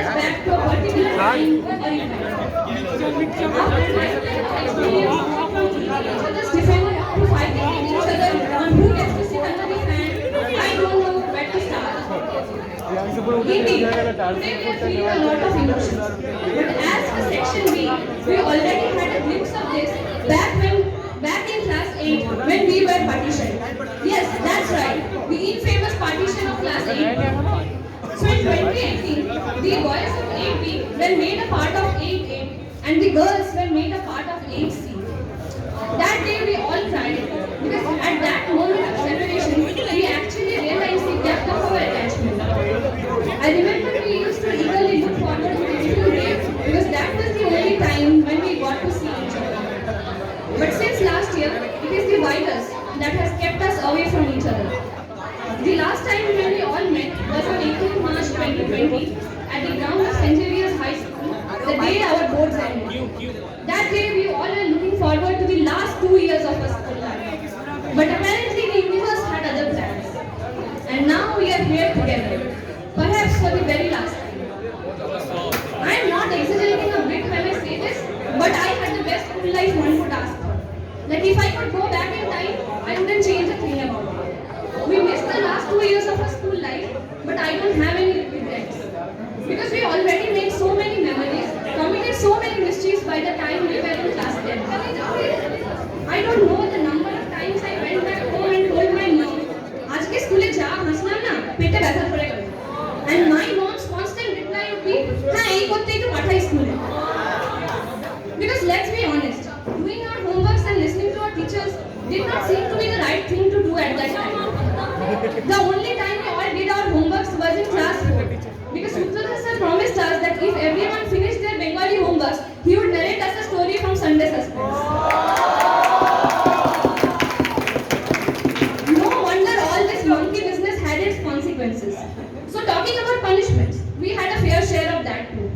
us back to a particular time or event. After lifetime of experience from each other's defense to fighting with each other on who gets to sit under the fan, I don't know where to start. Indeed, today we are feeling a lot of emotions. But as for Section B, we already had a glimpse of this back in class 8 when we were partitioned. Yes, that's right, the infamous partition of class 8. So in 2018, the boys of 8B were made a part of 8A and the girls were made a part of 8C. That day we all cried because at that moment of separation, we actually realized the depth of our attachment. I remember we used to eagerly look forward to the little day because that was the only time when we got to see each other. But since last year, it is the virus that has kept us away from each other. The last time when we all met was on 18 March 2020 at the ground of St. Xavier's High School, the day our boards ended. That day we all were looking forward to the last 2 years of our school life. But apparently the universe had other plans. And now we are here together, perhaps for the very last time. I am not exaggerating a bit when I say this, but I had the best school life one could ask for. Like if I could go back in time, I wouldn't change a thing about it. We missed the last 2 years of our school life, but I don't have any regrets. Because we already made so many memories, committed so many mischiefs by the time we were in class 10. I don't know the number of times I went back home and told my mom, "Aaj ke school ja, hasna na, pete baitha padega." And my mom's constant reply would be, "Ha, ei korte to pathai school." Because let's be honest, doing our homeworks and listening to our teachers did not seem to be the right thing to do at that time. The only time we all did our homeworks was in class 4. Because Subrata sir promised us that if everyone finished their Bengali homeworks, he would narrate us a story from Sunday Suspense. No wonder all this monkey business had its consequences. So talking about punishments, we had a fair share of that too.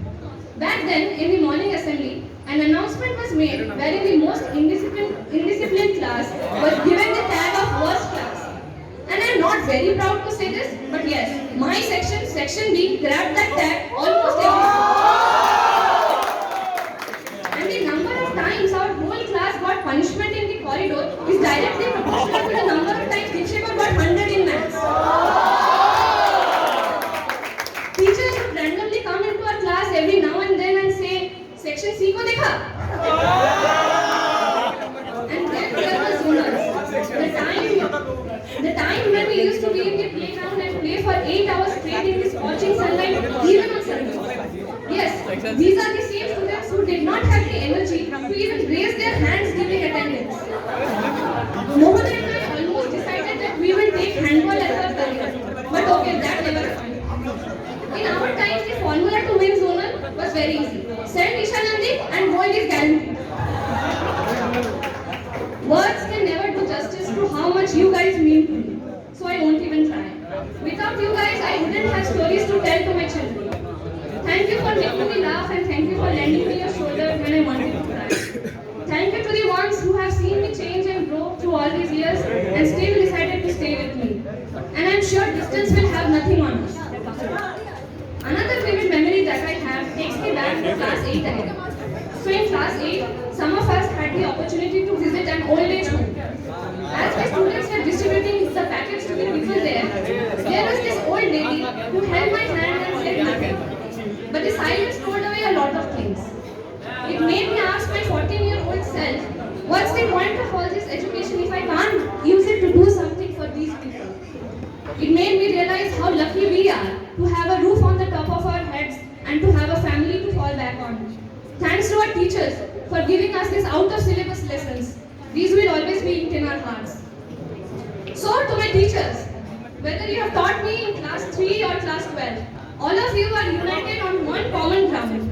Back then, in the morning assembly, an announcement was made wherein the most indisciplined class was given the tag of worst class. And I'm not very proud to say this, but yes, my section, Section B, grabbed that tag almost every time. And the number of times our whole class got punishment in the corridor is directly proportional to the number of times Dikshika got 100 in maths. Teachers would randomly come into our class every now and then and say, "Section C ko dekha?" And then there was zonals. The time when we used to be in the playground and play for 8 hours straight in the scorching sunlight, even on Sundays. Yes, these are the same students who did not have the energy to even raise their hands during attendance. Mohan and I almost decided that we will take handball as our career, but okay, that never happened. In our time, the formula to win zonal was very easy. Send Ishanandi and gold is guaranteed. Words can never do justice to how much you guys mean to me, so I won't even try. Without you guys, I wouldn't have stories to tell to my children. Thank you for making me laugh and thank you for lending me your shoulder when I wanted to cry. Thank you to the ones who have seen me change and grow through all these years and still decided to stay with me. And I'm sure distance will have nothing on us. Another vivid memory that I have takes me back to class 8 again. So in class 8, some of us had the opportunity to visit an old age home. As the students were distributing the packets to the people there was this old lady who held my hand and said nothing. But the silence told away a lot of things. It made me ask my 14-year-old self, what's the point of all this education if I can't use it to do something for these people? It made me realize how lucky we are to have a roof on the top of our heads and to have a family to fall back on. Thanks to our teachers for giving us these out-of-syllabus lessons. These will always be inked in our hearts. So to my teachers, whether you have taught me in class 3 or class 12, all of you are united on one common ground.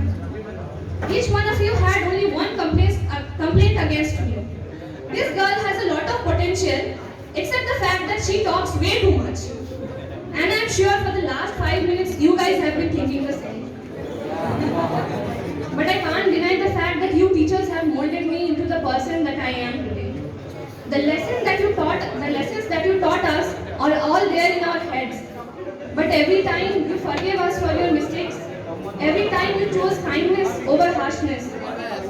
Each one of you had only one complaint against me. This girl has a lot of potential, except the fact that she talks way too much. And I'm sure for the last 5 minutes you guys have been thinking the same. But I can't deny the fact that you teachers have molded me into the person that I am today. The lessons that you taught us are all there in our heads. But every time you forgave us for your mistakes, every time you chose kindness over harshness.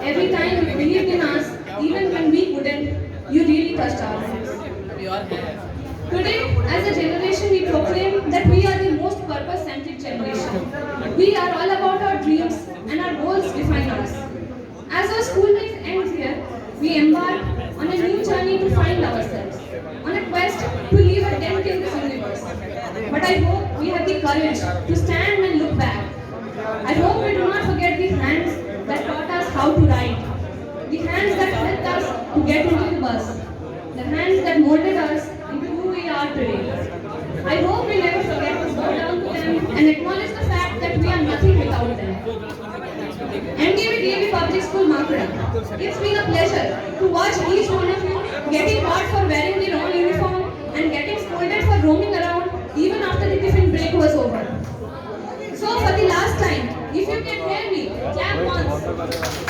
Every time you believed in us, even when we couldn't, you really touched our lives. Today, as a generation, we proclaim that we are the most purpose-centric generation. We are all about our dreams and our goals define us. As our school life ends here, we embark on a new journey to find ourselves, on a quest to leave a dent in this universe. But I hope we have the courage to stand and look back. I hope we do not forget the hands that taught us how to write, the hands that helped us to get into the bus, the hands that molded us into who we are today. I hope we never forget to bow down to them and acknowledge the fact that we are nothing without them. MDBDAV Public School Makura, it's been a pleasure to watch each one of you getting caught for wearing the wrong uniform and getting scolded for roaming around even after the tiffin break was over. So for the last time, if you can hear me, clap once.